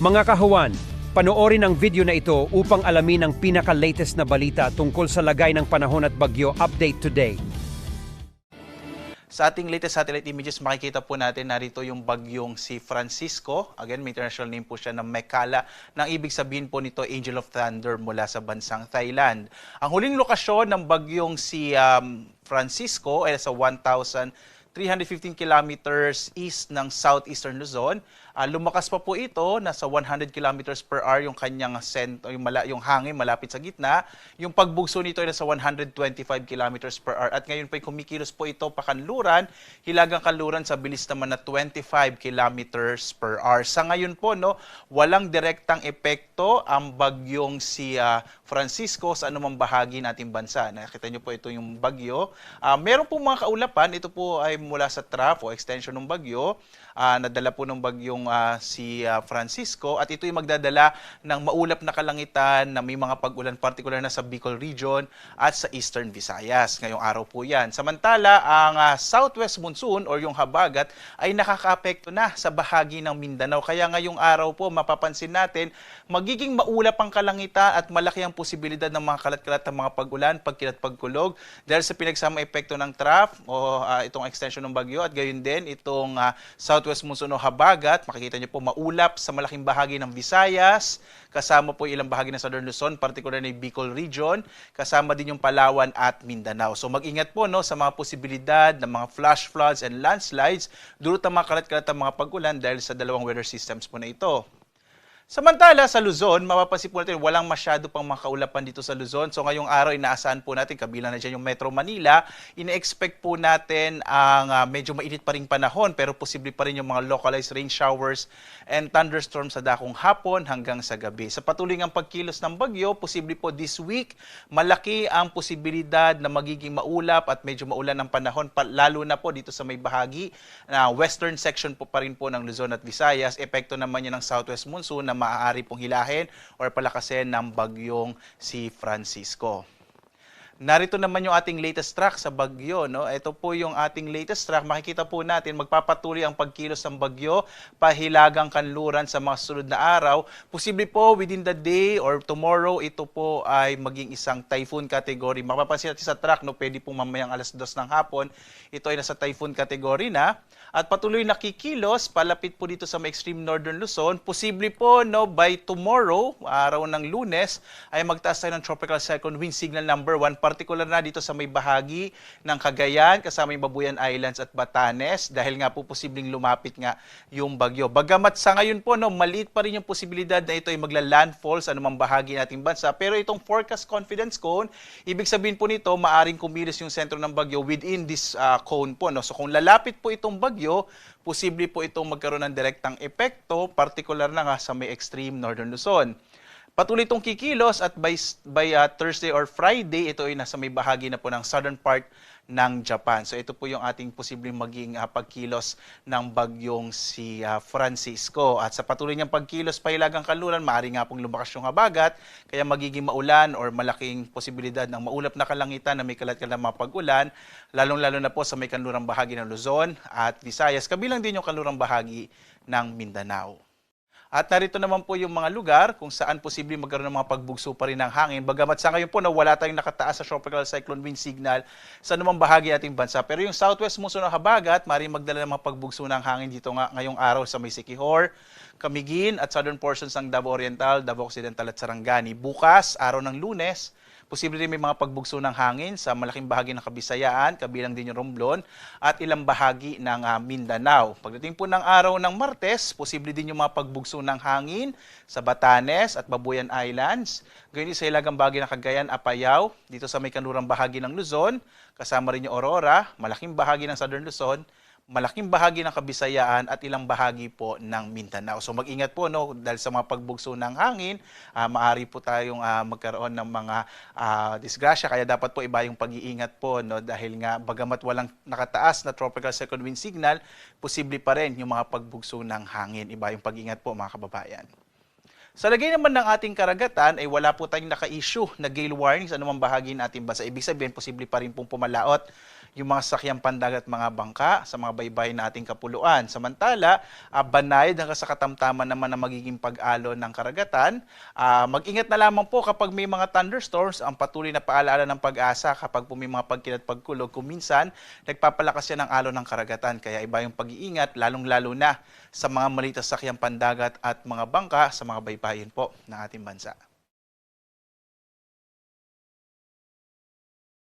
Mga kahuwan, panoorin ang video na ito upang alamin ang pinaka-latest na balita tungkol sa lagay ng panahon at bagyo update today. Sa ating latest satellite images, makikita po natin narito yung bagyong si Francisco. Again, may international name po siya ng Mekala. Nang ibig sabihin po nito, Angel of Thunder mula sa bansang Thailand. Ang huling lokasyon ng bagyong si Francisco ay sa 1,315 kilometers east ng southeastern Luzon. Lumakas pa po ito, nasa 100 kilometers per hour yung kanyang yung hangin malapit sa gitna. Yung pagbugso nito ay nasa 125 kilometers per hour. At ngayon po ay kumikilos po ito pakanluran, hilagang kanluran sa bilis naman na 25 kilometers per hour. Sa ngayon po, walang direktang epekto ang bagyong si Francisco sa anumang bahagi ng ating bansa. Nakita niyo po ito yung bagyo. Meron po mga kaulapan, ito po ay mula sa trough o extension ng bagyo. Nadala po ng bagyong si Francisco at ito ay magdadala ng maulap na kalangitan na may mga pag-ulan partikular na sa Bicol region at sa Eastern Visayas. Ngayong araw po yan. Samantala, ang southwest monsoon or yung habagat ay nakakaapekto na sa bahagi ng Mindanao. Kaya ngayong araw po mapapansin natin magiging maulap ang kalangitan at malaki ang posibilidad ng mga kalat-kalat ng mga pag-ulan, pagkilat-pagkulog dahil sa pinagsama epekto ng trough o itong extension ng bagyo at gayon din itong southwest monsoon o habagat. Makikita niyo po maulap sa malaking bahagi ng Visayas, kasama po ilang bahagi ng Southern Luzon, particular na yung Bicol region, kasama din yung Palawan at Mindanao. So mag-ingat po sa mga posibilidad ng mga flash floods and landslides dulot ng mga kalat-kalat ng mga pag-ulan dahil sa dalawang weather systems po na ito. Samantala, sa Luzon, mapapansin po natin walang masyado pang mga kaulapan dito sa Luzon. So ngayong araw, inaasahan po natin, kabilang na dyan yung Metro Manila, ine-expect po natin ang medyo mainit pa rin panahon pero posible pa rin yung mga localized rain showers and thunderstorms sa dakong hapon hanggang sa gabi. Sa patuloy ng pagkilos ng bagyo, posible po this week, malaki ang posibilidad na magiging maulap at medyo maulan ng panahon, lalo na po dito sa may bahagi na western section po pa rin po ng Luzon at Visayas. Epekto naman yan ng southwest monsoon na maaari pong hilahin o palakasin ng bagyong si Francisco. Narito naman yung ating latest track sa bagyo. Ito po yung ating latest track. Makikita po natin magpapatuloy ang pagkilos ng bagyo, pahilagang kanluran sa mga sunod na araw. Posible po within the day or tomorrow, ito po ay maging isang typhoon category. Mapapansin natin sa track, pwede pong mamayang alas 2 ng hapon. Ito ay nasa typhoon category na. At patuloy nakikilos, palapit po dito sa may extreme northern Luzon. Posible po by tomorrow, araw ng Lunes, ay magtaas tayo ng tropical cyclone wind signal number 1, particular na dito sa may bahagi ng Cagayan, kasama yung Babuyan Islands at Batanes, dahil nga po posibleng lumapit nga yung bagyo. Bagamat sa ngayon po, maliit pa rin yung posibilidad na ito ay magla-landfall sa anumang bahagi nating bansa. Pero itong forecast confidence cone, ibig sabihin po nito, maaring kumilos yung sentro ng bagyo within this cone po. So kung lalapit po itong bagyo, posible po itong magkaroon ng direktang epekto, particular na nga sa may extreme northern Luzon. Patuloy itong kikilos at by Thursday or Friday, ito ay nasa may bahagi na po ng southern part ng Japan. So ito po yung ating posibleng maging pagkilos ng bagyong si Francisco. At sa patuloy niyang pagkilos pahilagang kanluran, maaari nga pong lumakas yung habagat, kaya magiging maulan or malaking posibilidad ng maulap na kalangitan na may kalat-kalat na mga pag-ulan, lalong-lalo na po sa may kanlurang bahagi ng Luzon at Visayas, kabilang din yung kanlurang bahagi ng Mindanao. At narito naman po yung mga lugar kung saan posibleng magkaroon ng mga pagbugso pa rin ng hangin. Bagamat sa ngayon po wala tayong nakataas sa tropical cyclone wind signal sa anumang bahagi ating bansa. Pero yung southwest monsoon ng habagat, maaaring magdala ng mga pagbugso ng hangin dito nga ngayong araw sa may Siquijor, Camiguin at southern portions ng Davao Oriental, Davao Occidental at Sarangani. Bukas, araw ng Lunes, posible rin may mga pagbugso ng hangin sa malaking bahagi ng Kabisayaan, kabilang din yung Romblon, at ilang bahagi ng Mindanao. Pagdating po ng araw ng Martes, posible din yung mga pagbugso ng hangin sa Batanes at Babuyan Islands. Ganyan sa ilagang bahagi ng Cagayan, Apayao, dito sa may kanlurang bahagi ng Luzon, kasama rin yung Aurora, malaking bahagi ng Southern Luzon, malaking bahagi ng Kabisayaan at ilang bahagi po ng Mindanao. So mag-ingat po dahil sa mga pagbugso ng hangin, maaari po tayong magkaroon ng mga disgrasya. Kaya dapat po iba yung pag-iingat po dahil nga bagamat walang nakataas na tropical cyclone wind signal, posible pa rin yung mga pagbugso ng hangin. Iba yung pag-iingat po mga kababayan. Sa lagay naman ng ating karagatan ay wala po tayong naka-issue na gale warning sa anumang bahagi ng ating bansa. Ibig sabihin, posible pa rin pong pumalaot yung mga sasakyang pandagat at mga bangka sa mga baybayin na ating kapuluan. Samantala, banayad hanggang sa katamtaman naman na magiging pag-alon ng karagatan. Mag-ingat na lamang po kapag may mga thunderstorms. Ang patuloy na paalaala ng Pag-asa kapag po may mga pagkinat pagkulog, kung minsan nagpapalakas yan ng alon ng karagatan. Kaya iba yung pag-iingat, lalong-lalo na sa mga maliit na sasakyang pandagat at mga bangka sa mga baybayin po ng ating bansa.